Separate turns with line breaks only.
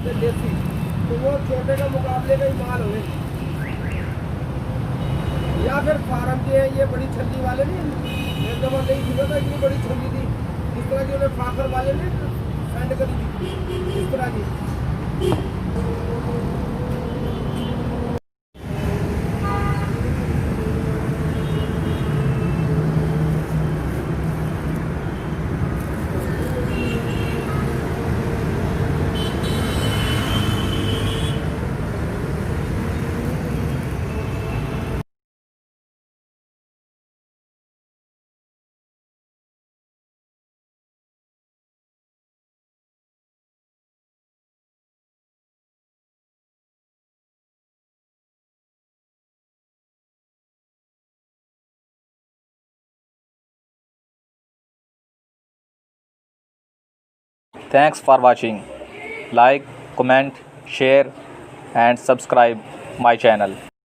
से देसी, तो वो छोटे का मुकाबले का ही माल होंगे। या फिर फार्म के हैं ये बड़ी छल्ली वाले नहीं, एक दफा नहीं थी पता, इतनी बड़ी छल्ली थी इस तरह की, उन्हें फाखर वाले ने सेंड करी थी इस तरह की।
Thanks for watching. Like, comment, share and subscribe my channel.